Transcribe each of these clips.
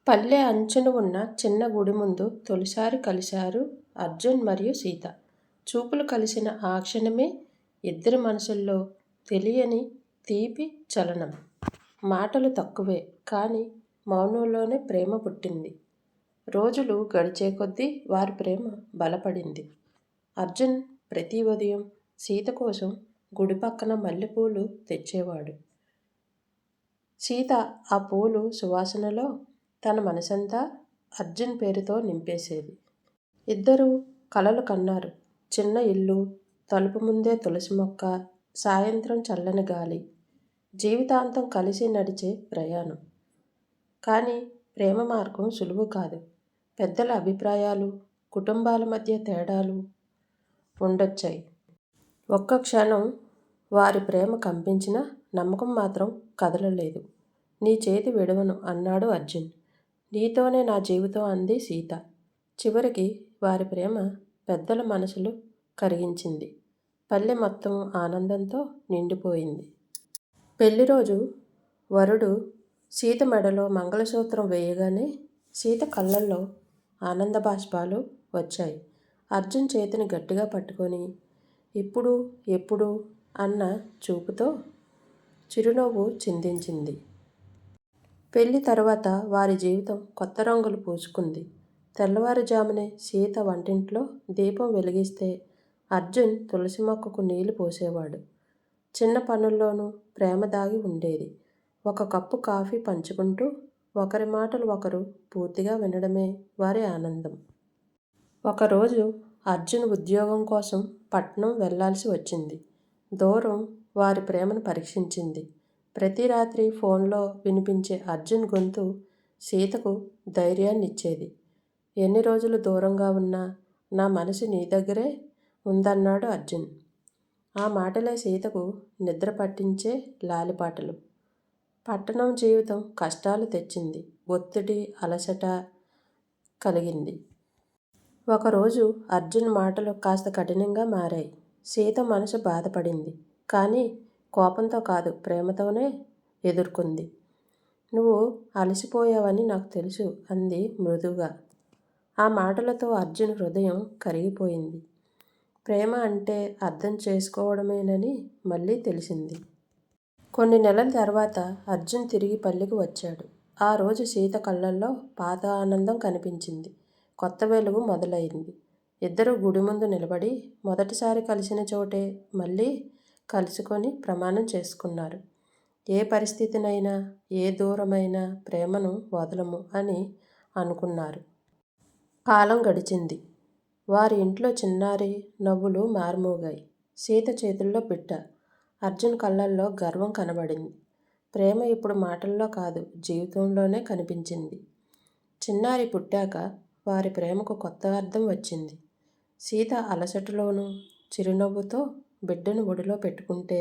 పల్లె అంచున ఉన్న చిన్న గుడి ముందు తొలిసారి కలిశారు అర్జున్ మరియు సీత. చూపులు కలిసిన ఆ క్షణమే ఇద్దరి మనసుల్లో తెలియని తీపి చలనం. మాటలు తక్కువే కానీ మౌనంలోనే ప్రేమ పుట్టింది. రోజులు గడిచే కొద్దీ వారి ప్రేమ బలపడింది. అర్జున్ ప్రతి ఉదయం సీత కోసం గుడి పక్కన మల్లెపూలు తెచ్చేవాడు. సీత ఆ పూలు సువాసనలో తన మనసంతా అర్జున్ పేరుతో నింపేసేది. ఇద్దరూ కలలు కన్నారు. చిన్న ఇల్లు, తలుపు ముందే తులసి మొక్క, సాయంత్రం చల్లని గాలి. జీవితాంతం కలిసి నడిచే ప్రయాణం. కానీ ప్రేమ మార్గం సులువు కాదు. పెద్దల అభిప్రాయాలు, కుటుంబాల మధ్య తేడాలు ఉండొచ్చాయి. ఒక్క క్షణం వారి ప్రేమ కంపించినా నమ్మకం మాత్రం కదలలేదు. నీ చేతి విడవను అన్నాడు అర్జున్. నీతోనే నా జీవితం అంది సీత. చివరికి వారి ప్రేమ పెద్దల మనసులు కరిగించింది. పల్లె మొత్తం ఆనందంతో నిండిపోయింది. పెళ్లి రోజు వరుడు సీత మెడలో మంగళసూత్రం వేయగానే సీత కళ్ళల్లో ఆనంద బాష్పాలు వచ్చాయి. అర్జున్ చేతిని గట్టిగా పట్టుకొని ఇప్పుడు ఎప్పుడు అన్న చూపుతో చిరునవ్వు చిందించింది. పెళ్లి తర్వాత వారి జీవితం కొత్త రంగులు పూసుకుంది. తెల్లవారుజామునే సీత వంటింట్లో దీపం వెలిగిస్తే అర్జున్ తులసి మొక్కకు నీళ్లు పోసేవాడు. చిన్న పనుల్లోనూ ప్రేమ దాగి ఉండేది. ఒక కప్పు కాఫీ పంచుకుంటూ ఒకరి మాటలు ఒకరు పూర్తిగా వినడమే వారి ఆనందం. ఒకరోజు అర్జున్ ఉద్యోగం కోసం పట్నం వెళ్లాల్సి వచ్చింది. దూరం వారి ప్రేమను పరీక్షించింది. ప్రతి రాత్రి ఫోన్లో వినిపించే అర్జున్ గొంతు సీతకు ధైర్యాన్నిచ్చేది. ఎన్ని రోజులు దూరంగా ఉన్నా నా మనసు నీ దగ్గరే ఉందన్నాడు అర్జున్. ఆ మాటలే సీతకు నిద్ర పట్టించే లాలిపాటలు. పట్టణం జీవితం కష్టాలు తెచ్చింది. ఒత్తిడి, అలసట కలిగింది. ఒకరోజు అర్జున్ మాటలు కాస్త కఠినంగా మారాయి. సీత మనసు బాధపడింది. కానీ కోపంతో కాదు, ప్రేమతోనే ఎదుర్కొంది. నువ్వు అలసిపోయావని నాకు తెలుసు అంది మృదువుగా. ఆ మాటలతో అర్జున్ హృదయం కరిగిపోయింది. ప్రేమ అంటే అర్థం చేసుకోవడమేనని మళ్ళీ తెలిసింది. కొన్ని నెలల తర్వాత అర్జున్ తిరిగి పల్లెకు వచ్చాడు. ఆ రోజు సీత కళ్ళల్లో పాత ఆనందం కనిపించింది. కొత్త వెలుగు మొదలైంది. ఇద్దరూ గుడి ముందు నిలబడి మొదటిసారి కలిసిన చోటే మళ్ళీ కలుసుకొని ప్రమాణం చేసుకున్నారు. ఏ పరిస్థితినైనా, ఏ దూరమైనా ప్రేమను వదలము అని అనుకున్నారు. కాలం గడిచింది. వారి ఇంట్లో చిన్నారి నవ్వులు మార్మోగాయి. సీత చేతుల్లో బిడ్డ. అర్జున్ కళ్ళల్లో గర్వం కనబడింది. ప్రేమ ఇప్పుడు మాటల్లో కాదు, జీవితంలోనే కనిపించింది. చిన్నారి పుట్టాక వారి ప్రేమకు కొత్త అర్థం వచ్చింది. సీత అలసటలోనూ చిరునవ్వుతో బిడ్డను ఒడిలో పెట్టుకుంటే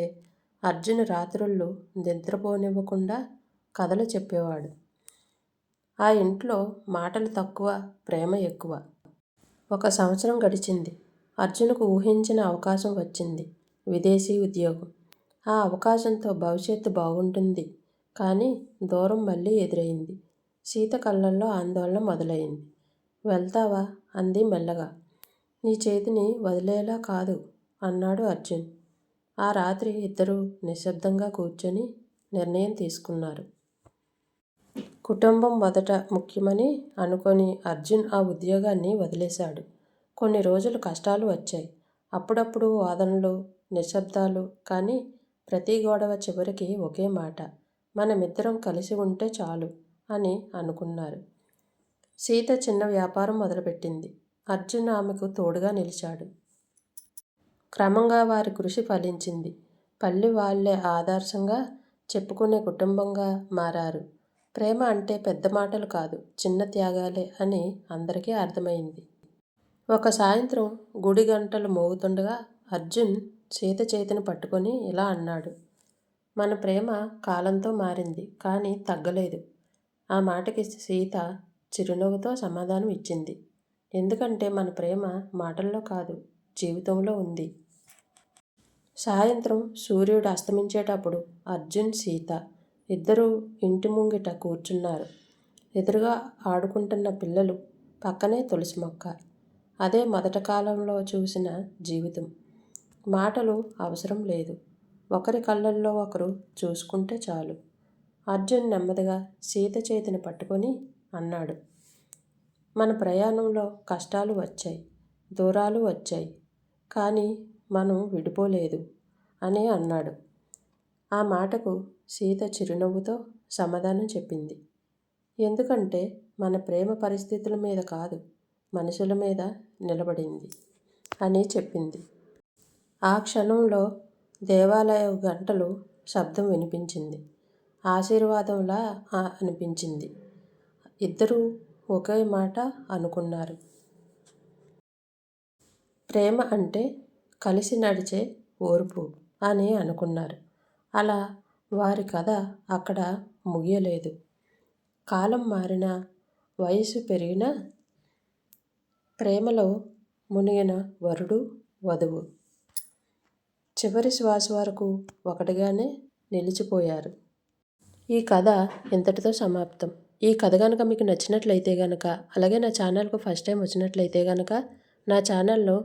అర్జున్ రాత్రుళ్ళు నిద్రపోనివ్వకుండా కథలు చెప్పేవాడు. ఆ ఇంట్లో మాటలు తక్కువ, ప్రేమ ఎక్కువ. 1 సంవత్సరం గడిచింది. అర్జున్కు ఊహించిన అవకాశం వచ్చింది. విదేశీ ఉద్యోగం. ఆ అవకాశంతో భవిష్యత్తు బాగుంటుంది. కానీ దూరం మళ్ళీ ఎదురైంది. సీత కళ్ళల్లో ఆందోళన మొదలైంది. వెళ్తావా అంది మెల్లగా. నీ చేతిని వదిలేలా కాదు అన్నాడు అర్జున్. ఆ రాత్రి ఇద్దరూ నిశ్శబ్దంగా కూర్చొని నిర్ణయం తీసుకున్నారు. కుటుంబం మొదట ముఖ్యమని అనుకొని అర్జున్ ఆ ఉద్యోగాన్ని వదిలేశాడు. కొన్ని రోజులు కష్టాలు వచ్చాయి. అప్పుడప్పుడు వాదనలు, నిశ్శబ్దాలు. కానీ ప్రతి గొడవ చివరికి ఒకే మాట, మనమిద్దరం కలిసి ఉంటే చాలు అని అనుకున్నారు. సీత చిన్న వ్యాపారం మొదలుపెట్టింది. అర్జున్ ఆమెకు తోడుగా నిలిచాడు. క్రమంగా వారి కృషి ఫలించింది. పల్లె వాళ్లే ఆదర్శంగా చెప్పుకునే కుటుంబంగా మారారు. ప్రేమ అంటే పెద్ద మాటలు కాదు, చిన్న త్యాగాలే అని అందరికీ అర్థమైంది. ఒక సాయంత్రం గుడి గంటలు మోగుతుండగా అర్జున్ సీత చేతిని పట్టుకొని ఇలా అన్నాడు. మన ప్రేమ కాలంతో మారింది కానీ తగ్గలేదు. ఆ మాటకి సీత చిరునవ్వుతో సమాధానం ఇచ్చింది. ఎందుకంటే మన ప్రేమ మాటల్లో కాదు, జీవితంలో ఉంది. సాయంత్రం సూర్యుడు అస్తమించేటప్పుడు అర్జున్, సీత ఇద్దరూ ఇంటి ముంగిట కూర్చున్నారు. ఎదురుగా ఆడుకుంటున్న పిల్లలు, పక్కనే తులసి మొక్క. అదే మొదటి కాలంలో చూసిన జీవితం. మాటలు అవసరం లేదు. ఒకరి కళ్ళల్లో ఒకరు చూసుకుంటే చాలు. అర్జున్ నెమ్మదిగా సీత చేతిని పట్టుకొని అన్నాడు, మన ప్రయాణంలో కష్టాలు వచ్చాయి, దూరాలు వచ్చాయి, కానీ మనం విడిపోలేదు అని అన్నాడు. ఆ మాటకు సీత చిరునవ్వుతో సమాధానం చెప్పింది. ఎందుకంటే మన ప్రేమ పరిస్థితుల మీద కాదు, మనుషుల మీద నిలబడింది అని చెప్పింది. ఆ క్షణంలో దేవాలయ గంటలు శబ్దం వినిపించింది. ఆశీర్వాదంలా అనిపించింది. ఇద్దరూ ఒకే మాట అనుకున్నారు. ప్రేమ అంటే కలిసి నడిచే ఓర్పు అని అనుకున్నారు. అలా వారి కథ అక్కడ ముగియలేదు. కాలం మారినా, వయసు పెరిగినా ప్రేమలో మునిగిన వరుడు, వధువు చివరి శ్వాస వరకు ఒకటిగానే నిలిచిపోయారు. ఈ కథ ఇంతటితో సమాప్తం. ఈ కథ కనుక మీకు నచ్చినట్లయితే కనుక, అలాగే నా ఛానల్కు ఫస్ట్ టైం వచ్చినట్లయితే కనుక నా ఛానల్ను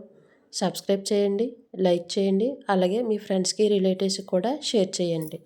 సబ్స్క్రైబ్ చేయండి, లైక్ చేయండి, అలాగే మీ ఫ్రెండ్స్కి, రిలేటివ్స్కి కూడా షేర్ చేయండి.